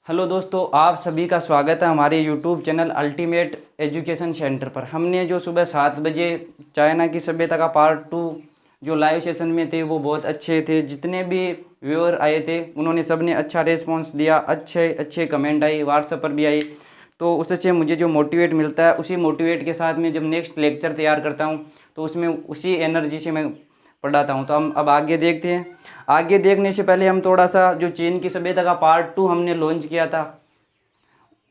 Hello दोस्तों, आप सभी का स्वागत है हमारे YouTube channel ultimate education centre पर। हमने जो सुबह 7 बजे चाइना की सभ्यता का पार्ट 2 जो लाइव सेशन में थे वो बहुत अच्छे थे। जितने भी व्यूअर आए थे उन्होंने सब ने अच्छा रिस्पॉन्स दिया, अच्छे अच्छे कमेंट आई, व्हाट्सएप पर भी आई। तो उससे मुझे जो मोटिवेट मिलता है उसी मोटिवेट के साथ में जब नेक्स्ट लेक्चर तैयार करता हूँ तो उसमें उसी एनर्जी से मैं पढ़ाता हूँ। तो हम अब आगे देखते हैं। आगे देखने से पहले हम थोड़ा सा जो चीन की सभ्यता का पार्ट 2 हमने लॉन्च किया था,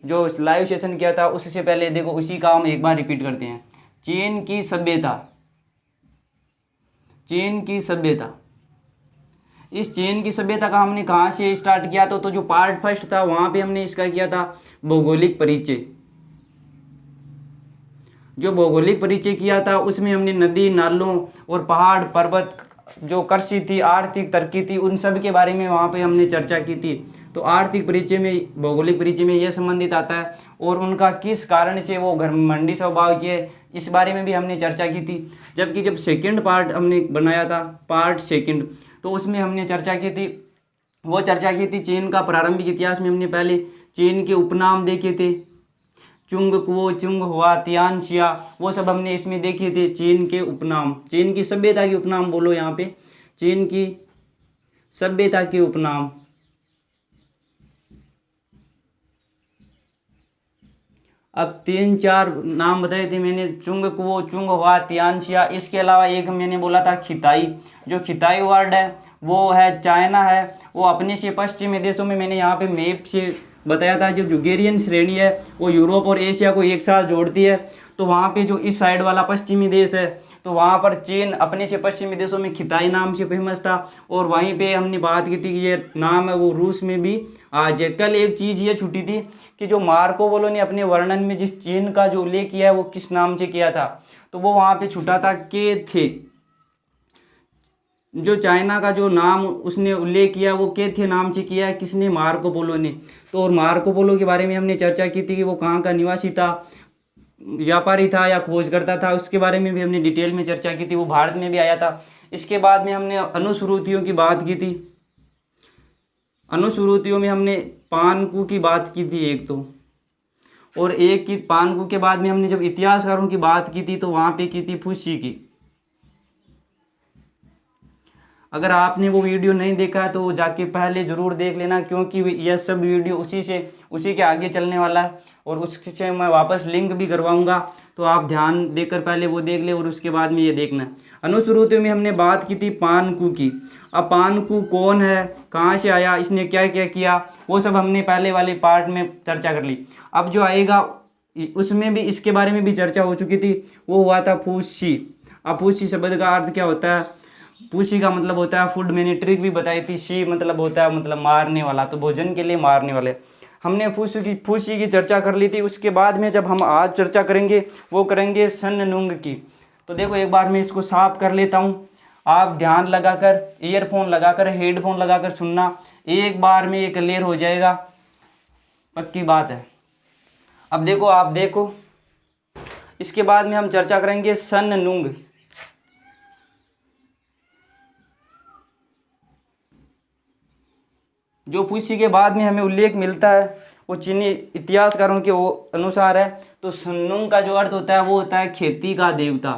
जो लाइव सेशन किया था, उससे पहले देखो उसी का हम एक बार रिपीट करते हैं। चीन की सभ्यता, चीन की सभ्यता। इस चीन की सभ्यता का हमने कहाँ से स्टार्ट किया था? तो जो पार्ट फर्स्ट था वहाँ पे हमने इसका किया था भौगोलिक परिचय। जो भौगोलिक परिचय किया था उसमें हमने नदी नालों और पहाड़ पर्वत, जो कृषि थी, आर्थिक तरक्की थी, उन सब के बारे में वहाँ पे हमने चर्चा की थी। तो आर्थिक परिचय में, भौगोलिक परिचय में यह संबंधित आता है और उनका किस कारण से वो घमंडी स्वभाव के, इस बारे में भी हमने चर्चा की थी। जबकि जब सेकंड पार्ट हमने बनाया था, पार्ट सेकंड, तो उसमें हमने चर्चा की थी, वो चर्चा की थी चीन का प्रारंभिक इतिहास में। हमने पहले चीन के उपनाम देखे थे, चुंग कुओ, चुंग हुआ, तियानशिया, वो सब हमने इसमें देखे थे। चीन के उपनाम, चीन की सभ्यता के उपनाम बोलो यहाँ पे, चीन की सभ्यता के उपनाम। अब 3-4 नाम बताए थे मैंने, चुंग कुओ, चुंग हुआ, तियानशिया। इसके अलावा एक मैंने बोला था खिताई। जो खिताई वर्ड है वो है चाइना है, वो अपने से पश्चिमी देशों में, मैंने यहाँ पे मैप से बताया था, जो जुगेरियन श्रेणी है वो यूरोप और एशिया को एक साथ जोड़ती है। तो वहाँ पे जो इस साइड वाला पश्चिमी देश है, तो वहाँ पर चीन अपने से पश्चिमी देशों में खिताई नाम से फेमस था। और वहीं पे हमने बात की थी कि ये नाम है वो रूस में भी आज है। कल एक चीज़ ये छुटी थी कि जो मार्को पोलो ने अपने वर्णन में जिस चीन का जो उल्लेख किया है वो किस नाम से किया था, तो वो वहाँ पे छुटा था के थे। जो चाइना का जो नाम उसने उल्लेख किया वो के थे नाम से किया है, किसने? मार्को पोलो ने। तो और मार्को पोलो के बारे में हमने चर्चा की थी कि वो कहाँ का निवासी था, व्यापारी था या खोजकर्ता था, उसके बारे में भी हमने डिटेल में चर्चा की थी। वो भारत में भी आया था। इसके बाद में हमने अनुश्रुतियों की बात की थी। अनुश्रुतियों में हमने पानकू की बात की थी एक तो, और एक की पानकू के बाद में हमने जब इतिहासकारों की बात की थी तो वहाँ पे की थी फुस्सी की। अगर आपने वो वीडियो नहीं देखा है तो जाके पहले ज़रूर देख लेना, क्योंकि यह सब वीडियो उसी के आगे चलने वाला है और उससे मैं वापस लिंक भी करवाऊंगा। तो आप ध्यान देकर पहले वो देख ले और उसके बाद में ये देखना। अनुश्रुतियों में हमने बात की थी पानकू की। अब पानकू कौन है, कहाँ से आया, इसने क्या क्या किया, वो सब हमने पहले वाले पार्ट में चर्चा कर ली। अब जो आएगा उसमें भी इसके बारे में भी चर्चा हो चुकी थी, वो हुआ था फूसी। अब फूसी शब्द का अर्थ क्या होता है? पूछी का मतलब होता है फूड। मैंने ट्रिक भी बताई थी। शी मतलब होता है मतलब मारने वाला, तो भोजन के लिए मारने वाले। हमने फूसी की चर्चा कर ली थी। उसके बाद में जब हम आज चर्चा करेंगे वो करेंगे सन नुंग की। तो देखो एक बार मैं इसको साफ कर लेता हूँ, आप ध्यान लगाकर, ईयरफोन लगाकर, हेडफोन लगाकर सुनना, एक बार में ये क्लियर हो जाएगा, पक्की बात है। अब देखो, आप देखो, इसके बाद में हम चर्चा करेंगे सन नुंग। जो फूसी के बाद में हमें उल्लेख मिलता है वो चीनी इतिहासकारों के अनुसार है। तो सन्नुंग का जो अर्थ होता है वो होता है खेती का देवता।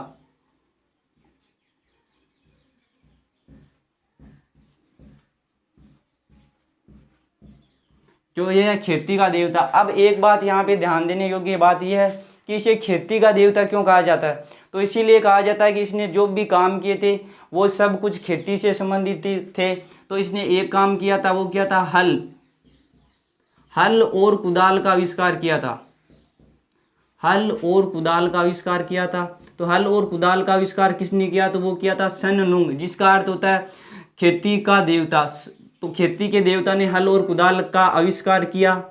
जो ये है खेती का देवता। अब एक बात यहाँ पे ध्यान देने योग्य बात यह है कि इसे खेती का देवता क्यों कहा जाता है? तो इसीलिए कहा जाता है कि इसने जो भी काम किए थे वो सब कुछ खेती से संबंधित थे। तो इसने एक काम किया था, वो किया था हल और कुदाल का आविष्कार किया था। हल और कुदाल का आविष्कार किया था। तो हल और कुदाल का आविष्कार किसने किया? तो वो किया था सन नुंग, जिसका अर्थ होता है खेती का देवता। तो खेती के देवता ने हल और कुदाल का आविष्कार किया।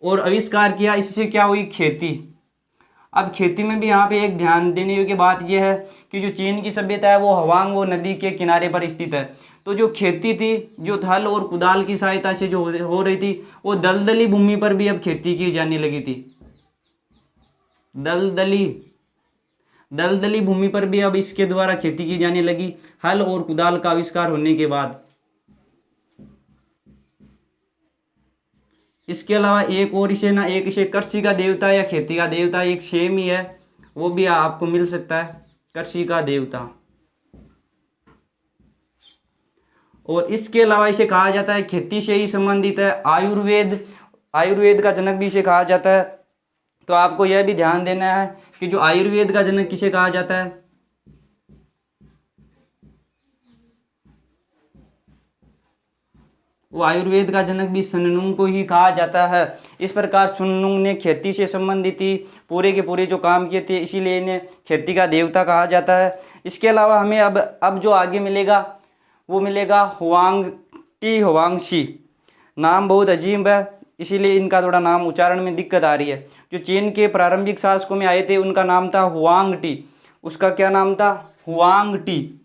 और आविष्कार किया, इससे क्या हुई? खेती। अब खेती में भी यहाँ पे एक ध्यान देने योग्य बात यह है कि जो चीन की सभ्यता है वो हवांगो नदी के किनारे पर स्थित है। तो जो खेती थी, जो हल और कुदाल की सहायता से जो हो रही थी, वो दलदली भूमि पर भी अब खेती की जाने लगी थी। दलदली दलदली भूमि पर भी अब इसके द्वारा खेती की जाने लगी हल और कुदाल का आविष्कार होने के बाद। इसके अलावा एक और इसे ना, एक इसे कृषि का देवता या खेती का देवता एक सेम ही है, वो भी आपको मिल सकता है, कृषि का देवता। और इसके अलावा इसे कहा जाता है खेती से ही संबंधित है आयुर्वेद, आयुर्वेद का जनक भी इसे कहा जाता है। तो आपको यह भी ध्यान देना है कि जो आयुर्वेद का जनक किसे कहा जाता है, वो आयुर्वेद का जनक भी सुननुंग को ही कहा जाता है। इस प्रकार सुननुंग ने खेती से संबंधित ही पूरे के पूरे जो काम किए थे, इसीलिए इन्हें खेती का देवता कहा जाता है। इसके अलावा हमें अब जो आगे मिलेगा वो मिलेगा हुआंग हुआंगशी। नाम बहुत अजीब है, इसीलिए इनका थोड़ा नाम उच्चारण में दिक्कत आ रही है। जो चीन के प्रारंभिक शासकों में आए थे उनका नाम था हुआंग टी। उसका क्या नाम था, हुआंग टी।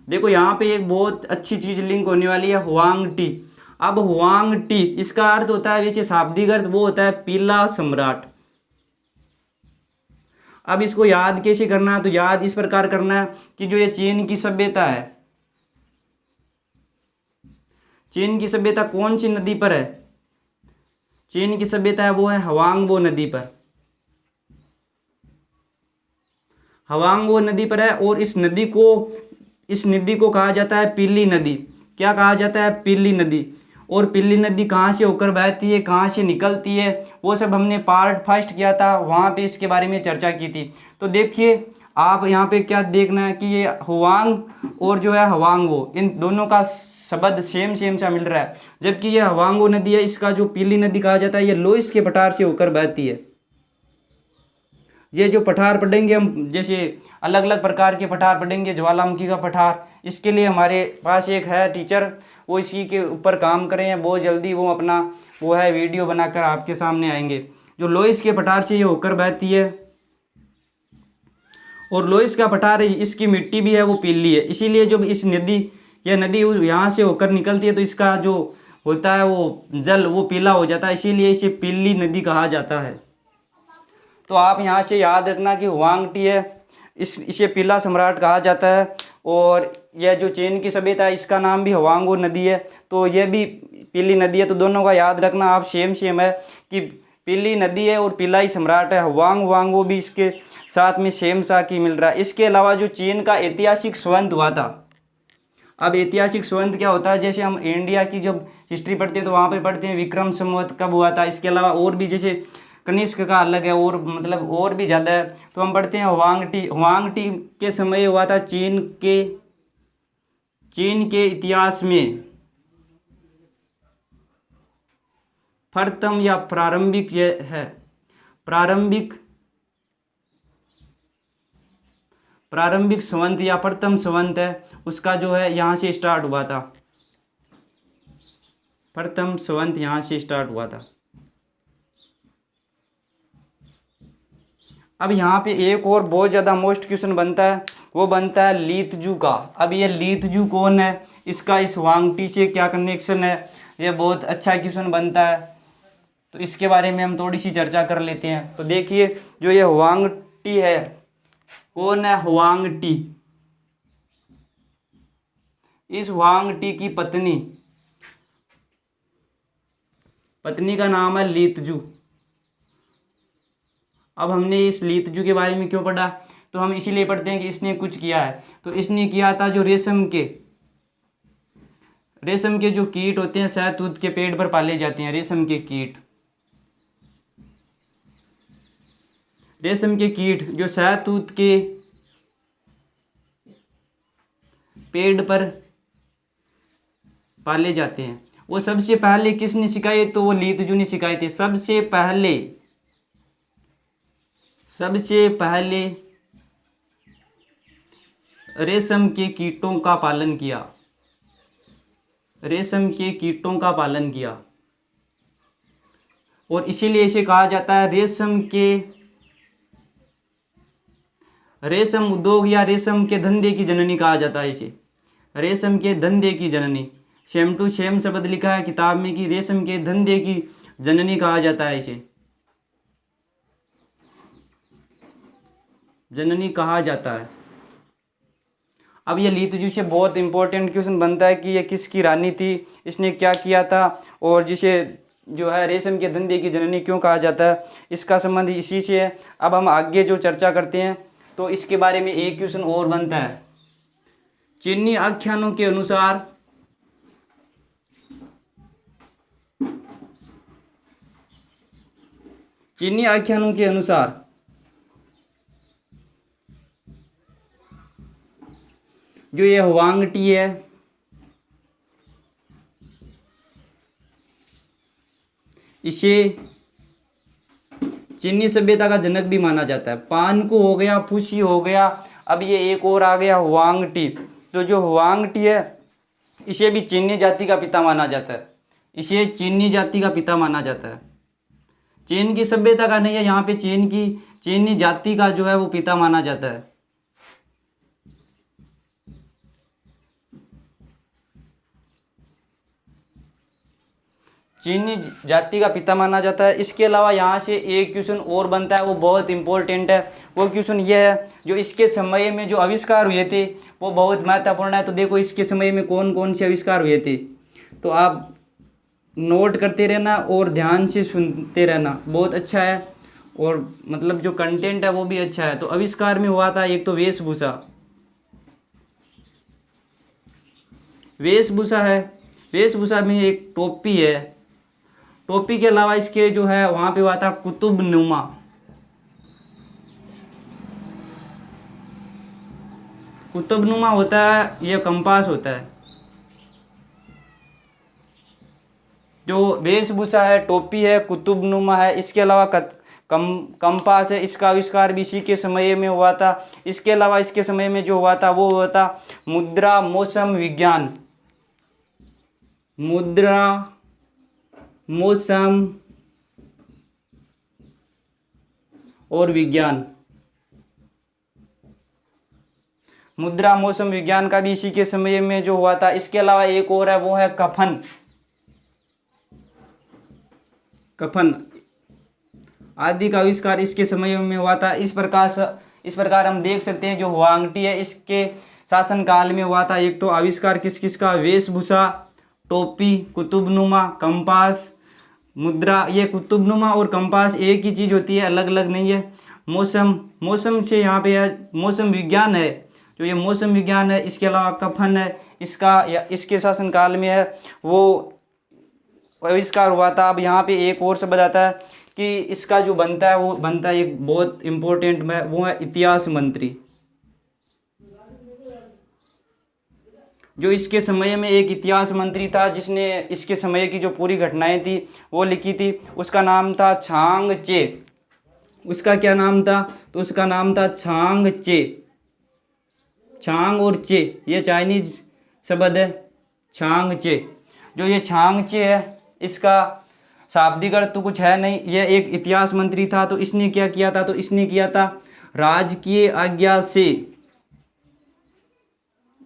देखो यहाँ पे एक बहुत अच्छी चीज लिंक होने वाली है, हुआंग टी। अब हुआंग टी इसका अर्थ होता है, वैसे शाब्दिक अर्थ वो होता है पीला सम्राट। अब इसको याद कैसे करना है, तो याद इस प्रकार करना है कि जो ये चीन की सभ्यता है, चीन की सभ्यता कौन सी नदी पर है, चीन की सभ्यता है वो है हवांगबो नदी पर, हवांगबो नदी पर है। और इस नदी को कहा जाता है पीली नदी। क्या कहा जाता है, पीली नदी। और पीली नदी कहाँ से होकर बहती है, कहाँ से निकलती है, वो सब हमने पार्ट फर्स्ट किया था, वहाँ पे इसके बारे में चर्चा की थी। तो देखिए आप यहाँ पे क्या देखना है कि ये हुआंग और जो है हवांगबो, इन दोनों का शब्द सेम सा मिल रहा है। जबकि ये हवांगबो नदी है, इसका जो पीली नदी कहा जाता है, ये लोइस के पठार से होकर बहती है। ये जो पठार पढ़ेंगे हम, जैसे अलग अलग प्रकार के पठार पढ़ेंगे, ज्वालामुखी का पठार, इसके लिए हमारे पास एक है टीचर, वो इसी के ऊपर काम कर रहे हैं। बहुत जल्दी वो अपना वो है वीडियो बनाकर आपके सामने आएंगे। जो लोइस के पठार से ये होकर बहती है, और लोइस का पठार है, इसकी मिट्टी भी है वो पीली है। इसीलिए जब इस नदी, यह नदी यहाँ से होकर निकलती है तो इसका जो होता है वो जल वो पीला हो जाता है, इसीलिए इसे पीली नदी कहा जाता है। तो आप यहाँ से याद रखना कि हुआंग टी है, इसे पीला सम्राट कहा जाता है। और यह जो चीन की सभ्यता है इसका नाम भी हुआंगबो नदी है, तो यह भी पीली नदी है। तो दोनों का याद रखना आप, सेम है कि पीली नदी है और पीला ही सम्राट है। हुआंगबो भी इसके साथ में सेम सा की मिल रहा है। इसके अलावा जो चीन का ऐतिहासिक संवत हुआ था, अब ऐतिहासिक संवत क्या होता है, जैसे हम इंडिया की जब हिस्ट्री पढ़ते हैं तो वहाँ पे पढ़ते हैं विक्रम संवत कब हुआ था। इसके अलावा और भी जैसे कनिष्क का अलग है, और मतलब और भी ज़्यादा है, तो हम पढ़ते हैं हुआंग टी के समय हुआ था चीन के इतिहास में प्रथम या प्रारंभिक यह है, प्रारंभिक संवत या प्रथम संवत है, उसका जो है यहाँ से स्टार्ट हुआ था, प्रथम संवत यहाँ से स्टार्ट हुआ था। अब यहाँ पे एक और बहुत ज़्यादा मोस्ट क्वेश्चन बनता है, वो बनता है लीतजू का। अब ये लीतजू कौन है, इसका इस हुआंग टी से क्या कनेक्शन है, ये बहुत अच्छा क्वेश्चन बनता है। तो इसके बारे में हम थोड़ी सी चर्चा कर लेते हैं। तो देखिए जो ये हुआंग टी है, कौन है हुआंग टी, इस हुआंग टी की पत्नी का नाम है लीतजू। अब हमने इस लीतजू के बारे में क्यों पढ़ा, तो हम इसीलिए पढ़ते हैं कि इसने कुछ किया है। तो इसने किया था जो रेशम के जो कीट होते हैं, शहतूत के पेड़ पर पाले जाते हैं, रेशम के कीट जो शहतूत के पेड़ पर पाले जाते हैं, वो सबसे पहले किसने सिखाए, तो वो लीतजू ने सिखाए थे। सबसे पहले रेशम के कीटों का पालन किया, और इसीलिए इसे कहा जाता है रेशम उद्योग या रेशम के धंधे की जननी कहा जाता है। इसे रेशम के धंधे की जननी, सेम टू सेम शब्द लिखा है किताब में कि रेशम के धंधे की जननी कहा जाता है इसे। जननी कहा जाता है। अब ये ली तुझी से बहुत इंपॉर्टेंट क्वेश्चन बनता है कि ये किसकी रानी थी, इसने क्या किया था, और जिसे जो है रेशम के धंधे की जननी क्यों कहा जाता है, इसका संबंध इसी से है। अब हम आगे जो चर्चा करते हैं तो इसके बारे में एक क्वेश्चन और बनता है। चीनी आख्यानों के अनुसार चीनी आख्यानों के अनुसार जो ये हुआंग टी है, इसे चीनी सभ्यता का जनक भी माना जाता है। पान को हो गया, फुशी हो गया, अब ये एक और आ गया हुआंग टी। तो जो हुआंग टी है इसे भी चीनी जाति का पिता माना जाता है, इसे चीनी जाति का पिता माना जाता है। चीन की सभ्यता का नहीं है, यहाँ पे चीनी जाति का जो है वो पिता माना जाता है। चीनी जाति का पिता माना जाता है। इसके अलावा यहाँ से एक क्वेश्चन और बनता है, वो बहुत इंपॉर्टेंट है। वो क्वेश्चन ये है, जो इसके समय में जो आविष्कार हुए थे वो बहुत महत्वपूर्ण है। तो देखो इसके समय में कौन कौन से आविष्कार हुए थे, तो आप नोट करते रहना और ध्यान से सुनते रहना, बहुत अच्छा है। और मतलब जो कंटेंट है वो भी अच्छा है। तो आविष्कार में हुआ था एक तो वेशभूषा, वेशभूषा है। वेशभूषा में एक टोपी है। टोपी के अलावा इसके जो है वहाँ पे हुआ था कुतुबनुमा। कुतुबनुमा होता है, ये कंपास होता है। जो वेशभूषा है, टोपी है, कुतुबनुमा है, इसके अलावा कंपास है, इसका आविष्कार भी इसी के समय में हुआ था। इसके अलावा इसके समय में जो हुआ था वो हुआ था मुद्रा मौसम विज्ञान। मुद्रा मौसम और विज्ञान, मुद्रा मौसम विज्ञान का भी इसी के समय में जो हुआ था। इसके अलावा एक और है, वो है कफन। कफन आदि का आविष्कार इसके समय में हुआ था। इस प्रकार हम देख सकते हैं जो हुआंग टी है इसके शासन काल में हुआ था। एक तो आविष्कार किस किस का, वेशभूषा, टोपी, कुतुबनुमा, कंपास, मुद्रा। ये कुतुबनुमा और कंपास एक ही चीज़ होती है, अलग अलग नहीं है। मौसम से यहाँ पे है मौसम विज्ञान है, जो ये मौसम विज्ञान है। इसके अलावा कफन है, इसके शासन काल में है, वो आविष्कार हुआ था। अब यहाँ पे एक और शब्द आता है कि इसका जो बनता है वो बनता है एक बहुत इम्पोर्टेंट में, वो है इतिहास मंत्री। जो इसके समय में एक इतिहास मंत्री था जिसने इसके समय की जो पूरी घटनाएं थी वो लिखी थी, उसका नाम था छांग चे। उसका क्या नाम था, तो उसका नाम था छांग चे। छांग और चे ये चाइनीज शब्द है, छांग चे। जो ये छांग चे है इसका शाब्दिक अर्थ तो कुछ है नहीं, ये एक इतिहास मंत्री था। तो इसने क्या किया था, तो इसने किया था राजकीय आज्ञा से,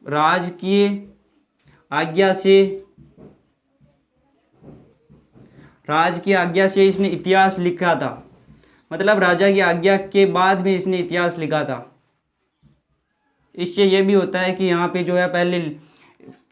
राजकीय आज्ञा से, राजकीय आज्ञा से इसने इतिहास लिखा था। मतलब राजा की आज्ञा के बाद में इसने इतिहास लिखा था। इससे ये भी होता है कि यहाँ पे जो है पहले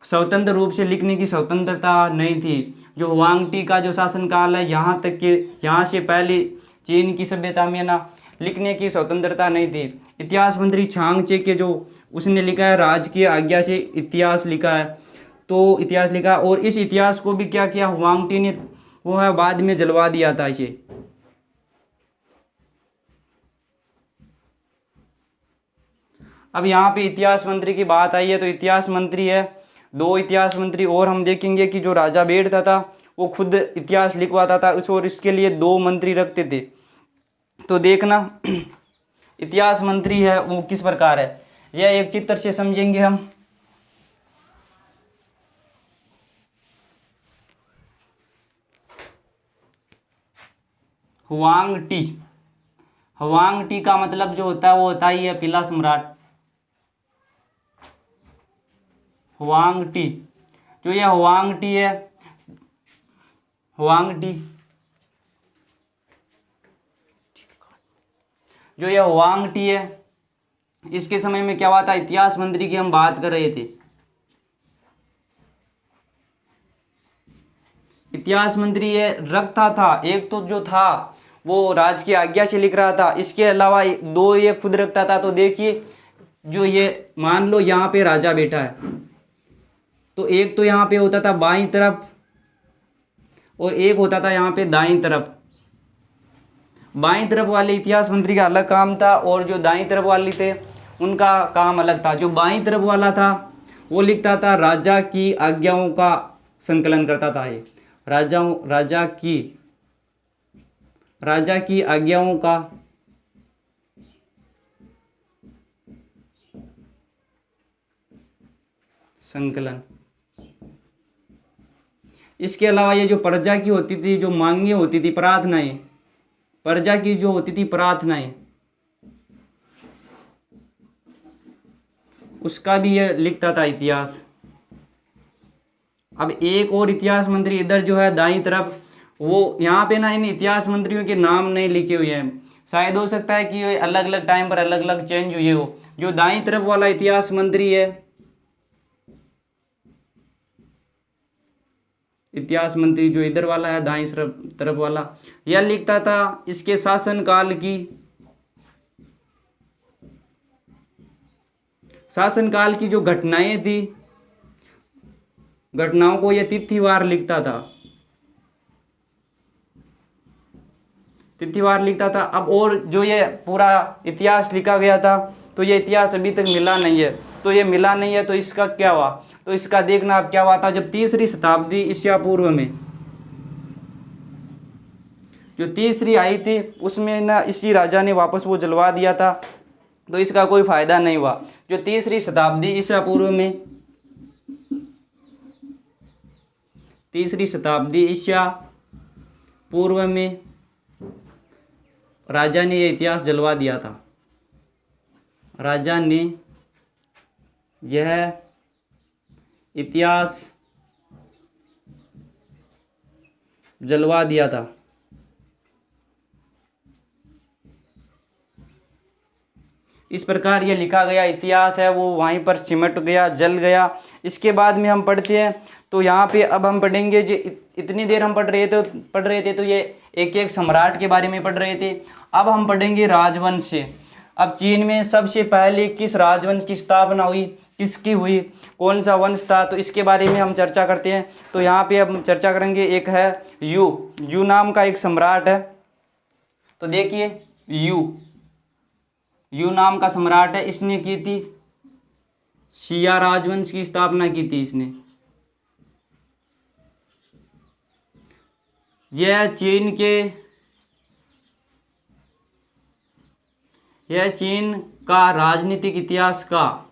स्वतंत्र रूप से लिखने की स्वतंत्रता नहीं थी। जो हुआंग टी का जो शासनकाल है यहाँ तक के, यहाँ से पहले चीन की सभ्यता में ना लिखने की स्वतंत्रता नहीं थी। इतिहास मंत्री छांग चे के जो उसने लिखा है राजकीय आज्ञा से इतिहास लिखा है, तो इतिहास लिखा। और इस इतिहास को भी क्या किया हुआंग टी ने, वो है बाद में जलवा दिया था इसे। अब यहाँ पे इतिहास मंत्री की बात आई है, तो इतिहास मंत्री है, दो इतिहास मंत्री और हम देखेंगे कि जो राजा बैठता था वो खुद इतिहास लिखवाता था और इसके लिए दो मंत्री रखते थे। तो देखना इतिहास मंत्री है वो किस प्रकार है, यह एक चित्र से समझेंगे हम। हुआंग टी, हुआंग टी का मतलब जो होता है वो होता ही है पीला सम्राट। हुआंग टी, जो ये हुआंग टी है, हुआंग टी, जो ये हुआंग टी है इसके समय में क्या हुआ था, इतिहास मंत्री की हम बात कर रहे थे। इतिहास मंत्री ये रखता था, एक तो जो था वो राज की आज्ञा से लिख रहा था, इसके अलावा दो ये खुद रखता था। तो देखिए जो ये मान लो यहाँ पे राजा बैठा है, तो एक तो यहाँ पे होता था बाईं तरफ और एक होता था यहाँ पे दाईं तरफ। बाईं तरफ वाले इतिहास मंत्री का अलग काम था और जो दाईं तरफ वाले थे उनका काम अलग था। जो बाईं तरफ वाला था वो लिखता था राजा की आज्ञाओं का संकलन करता था। ये राजा की आज्ञाओं का संकलन। इसके अलावा ये जो प्रजा की होती थी, जो मांगे होती थी, प्रार्थनाएं, प्रजा की जो होती थी प्रार्थनाएं, उसका भी ये लिखता था इतिहास। अब एक और इतिहास मंत्री इधर जो है दाईं तरफ, वो यहाँ पे ना इन इतिहास मंत्रियों के नाम नहीं लिखे हुए हैं। शायद हो सकता है कि ये अलग अलग टाइम पर अलग अलग चेंज हुए हो। जो दाईं तरफ वाला इतिहास मंत्री है, इतिहास मंत्री जो इधर वाला है दाईं तरफ वाला, यह लिखता था इसके शासनकाल की जो घटनाएं थी, घटनाओं को यह तिथिवार लिखता था, तिथिवार लिखता था। अब और जो ये पूरा इतिहास लिखा गया था, तो ये इतिहास अभी तक मिला नहीं है। तो ये मिला नहीं है तो इसका क्या हुआ, तो इसका देखना अब क्या हुआ था। जब तीसरी शताब्दी ईसा पूर्व में जो तीसरी आई थी, उसमें ना इसी राजा ने वापस वो जलवा दिया था, तो इसका कोई फायदा नहीं हुआ। जो तीसरी शताब्दी ईसा पूर्व में, तीसरी शताब्दी ईसा पूर्व में राजा ने यह इतिहास जलवा दिया था। राजा ने यह इतिहास जलवा दिया था। इस प्रकार यह लिखा गया इतिहास है वो वहीं पर सिमट गया, जल गया। इसके बाद में हम पढ़ते हैं, तो यहाँ पे अब हम पढ़ेंगे जो इतनी देर हम पढ़ रहे थे तो ये एक एक सम्राट के बारे में पढ़ रहे थे। अब हम पढ़ेंगे राजवंश से। अब चीन में सबसे पहले किस राजवंश की स्थापना हुई, किसकी हुई, कौन सा वंश था, तो इसके बारे में हम चर्चा करते हैं। तो यहाँ पे अब चर्चा करेंगे। एक है यू नाम का एक सम्राट है। तो देखिए यू नाम का सम्राट है, इसने की थी शिया राजवंश की स्थापना की थी इसने। यह चीन का राजनीतिक इतिहास का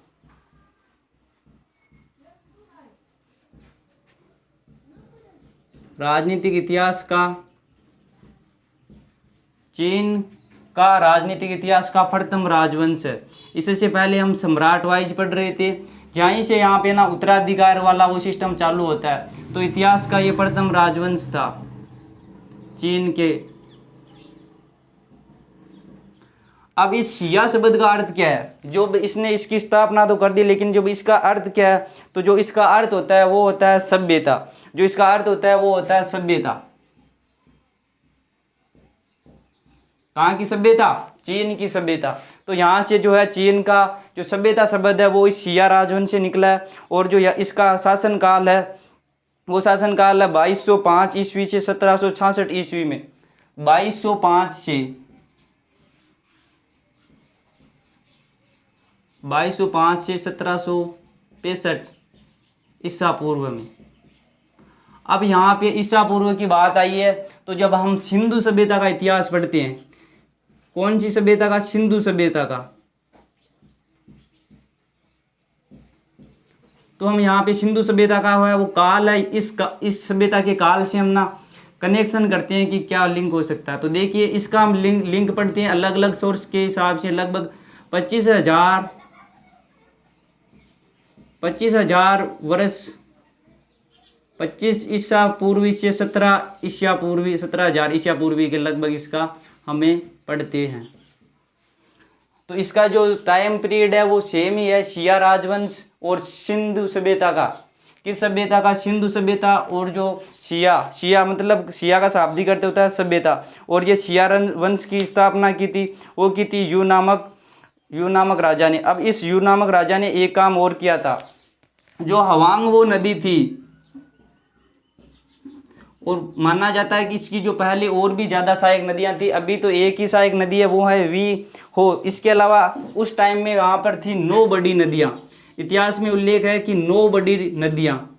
चीन का राजनीतिक इतिहास का प्रथम राजवंश है। इससे पहले हम सम्राट वाइज पढ़ रहे थे, यहीं से यहाँ पे ना उत्तराधिकार वाला वो सिस्टम चालू होता है। तो इतिहास का ये प्रथम राजवंश था चीन के। अब इस शिया शब्द का अर्थ क्या है, जो इसने इसकी स्थापना तो कर दी, लेकिन जो इसका अर्थ क्या है, तो जो इसका अर्थ होता है वो होता है सभ्यता। जो इसका अर्थ होता है वो होता है सभ्यता। कहाँ की सभ्यता, चीन की सभ्यता। तो यहाँ से जो है चीन का जो सभ्यता शब्द है वो इस शिया राजवंश से निकला है। और जो इसका शासनकाल है वो शासनकाल है 2205 ईस्वी से 1766 ईस्वी में। 2205 से 1765 ईसा पूर्व में। अब यहाँ पे ईसा पूर्व की बात आई है, तो जब हम सिंधु सभ्यता का इतिहास पढ़ते हैं, कौन सी सभ्यता का, सिंधु सभ्यता का, तो हम यहाँ पे सिंधु सभ्यता का है वो काल है, इस सभ्यता के काल से हम ना कनेक्शन करते हैं कि क्या लिंक हो सकता है। तो देखिए इसका हम लिंक पढ़ते हैं अलग अलग सोर्स के हिसाब से। लगभग 25,000 वर्ष, 25 ईसा पूर्वी से 17,000 ईसा पूर्वी के लगभग इसका हमें पढ़ते हैं। तो इसका जो टाइम पीरियड है वो सेम ही है, शिया राजवंश और सिंधु सभ्यता का। किस सभ्यता का? सिंधु सभ्यता। और जो शिया मतलब शिया का शाब्दिक अर्थ होता है सभ्यता। और ये शिया वंश की स्थापना की थी, वो की थी यू नामक राजा ने। अब इस यू नामक राजा ने एक काम और किया था, जो हवांग वो नदी थी, और माना जाता है कि इसकी जो पहले और भी ज़्यादा सहायक नदियाँ थी, अभी तो एक ही सहायक नदी है, वो है वी हो। इसके अलावा उस टाइम में वहाँ पर थी 9 बड़ी नदियाँ। इतिहास में उल्लेख है कि 9 बड़ी नदियाँ,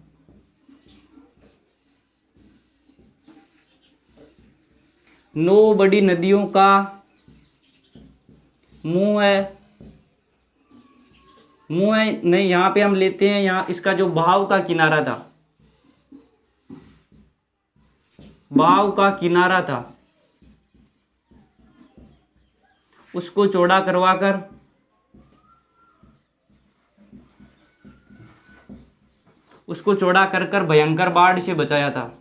9 बड़ी नदियों का मुंह है नहीं, यहाँ पे हम लेते हैं, यहाँ इसका जो बहाव का किनारा था, उसको चौड़ा करवाकर कर भयंकर बाढ़ से बचाया था।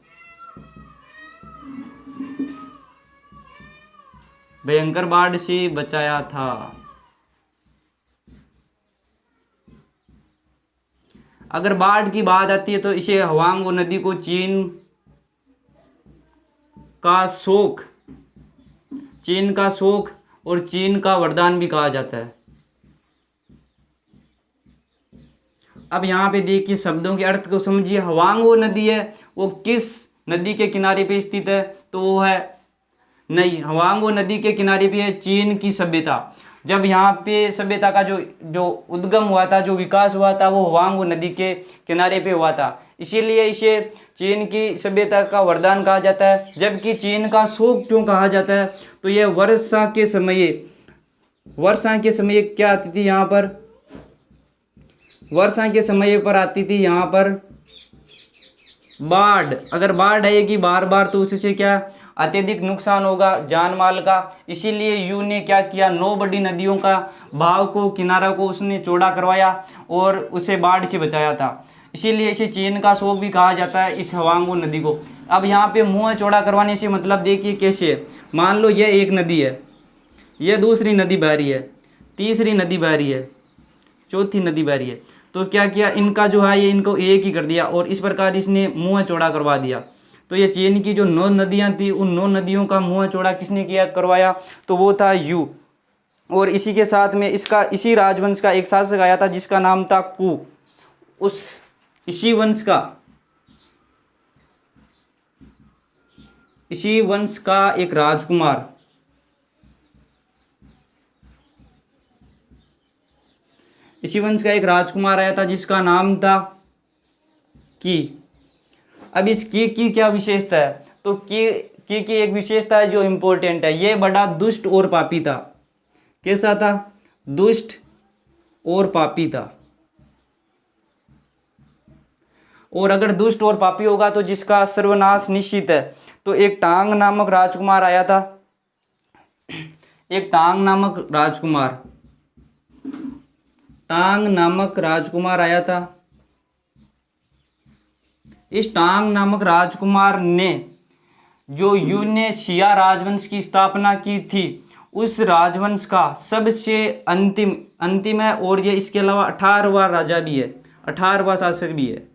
अगर बाढ़ की बात आती है तो इसे हवांग नदी को चीन का शोक और चीन का वरदान भी कहा जाता है। अब यहाँ पे देखिए, शब्दों के अर्थ को समझिए। हवांग वो नदी है, वो किस नदी के किनारे पे स्थित है? तो वो है हवांग वो नदी के किनारे पे है चीन की सभ्यता। जब यहाँ पे सभ्यता का जो उद्गम हुआ था, जो विकास हुआ था, वो हवांग वो नदी के किनारे पे हुआ था। इसीलिए इसे चीन की सभ्यता का वरदान कहा जाता है। जबकि चीन का शोक क्यों कहा जाता है? तो यह वर्षा के समय क्या आती थी यहाँ पर? वर्षा के समय पर आती थी यहाँ पर बाढ़। अगर बाढ़ आएगी बार बार तो उससे क्या अत्यधिक नुकसान होगा जान माल का। इसीलिए यू ने क्या किया, 9 बड़ी नदियों का बहाव को, किनारा को उसने चौड़ा करवाया और उसे बाढ़ से बचाया था। इसीलिए इसे चीन का शोक भी कहा जाता है, इस हवांग नदी को। अब यहाँ पे मुंह चौड़ा करवाने से मतलब देखिए कैसे है। मान लो ये एक नदी है, ये दूसरी नदी बह रही है, तीसरी नदी बह रही है, चौथी नदी बह रही है। तो क्या किया, इनका जो है ये इनको एक ही कर दिया और इस प्रकार इसने मुंह चौड़ा करवा दिया। तो ये चीन की जो 9 नदियाँ थी, उन 9 नदियों का मुंह चौड़ा किसने करवाया? तो वो था यू। और इसी के साथ में इसी राजवंश का एक शासक आया था जिसका नाम था कू। इसी वंश का एक राजकुमार, आया था जिसका नाम था की। अब इस की क्या विशेषता है? तो की एक विशेषता है जो इम्पोर्टेंट है, ये बड़ा दुष्ट और पापी था। कैसा था? दुष्ट और पापी था। और अगर दुष्ट और पापी होगा तो जिसका सर्वनाश निश्चित है। तो एक टांग नामक राजकुमार आया था, आया था। इस टांग नामक राजकुमार ने जो यू ने शिया राजवंश की स्थापना की थी, उस राजवंश का सबसे अंतिम है। और ये इसके अलावा 18वां राजा भी है, 18वां शासक भी है,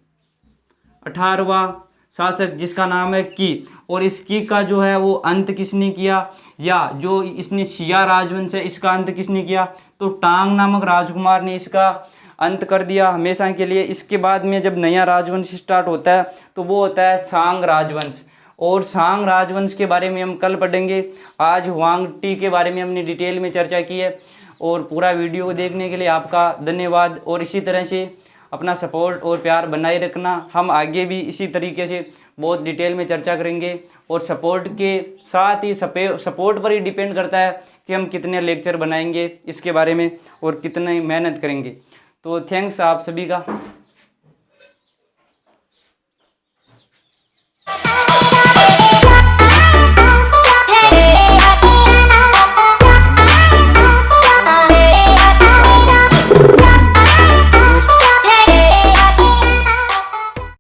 18वां शासक जिसका नाम है की। और इस की का जो है वो अंत किसने किया, या जो इसने शिया राजवंश है इसका अंत किसने किया? तो टांग नामक राजकुमार ने इसका अंत कर दिया हमेशा के लिए। इसके बाद में जब नया राजवंश स्टार्ट होता है तो वो होता है सांग राजवंश। और सांग राजवंश के बारे में हम कल पढ़ेंगे। आज हुआंग टी के बारे में हमने डिटेल में चर्चा की है। और पूरा वीडियो को देखने के लिए आपका धन्यवाद। और इसी तरह से अपना सपोर्ट और प्यार बनाए रखना। हम आगे भी इसी तरीके से बहुत डिटेल में चर्चा करेंगे। और सपोर्ट के साथ ही सपोर्ट पर ही डिपेंड करता है कि हम कितने लेक्चर बनाएंगे इसके बारे में और कितनी मेहनत करेंगे। तो थैंक्स आप सभी का।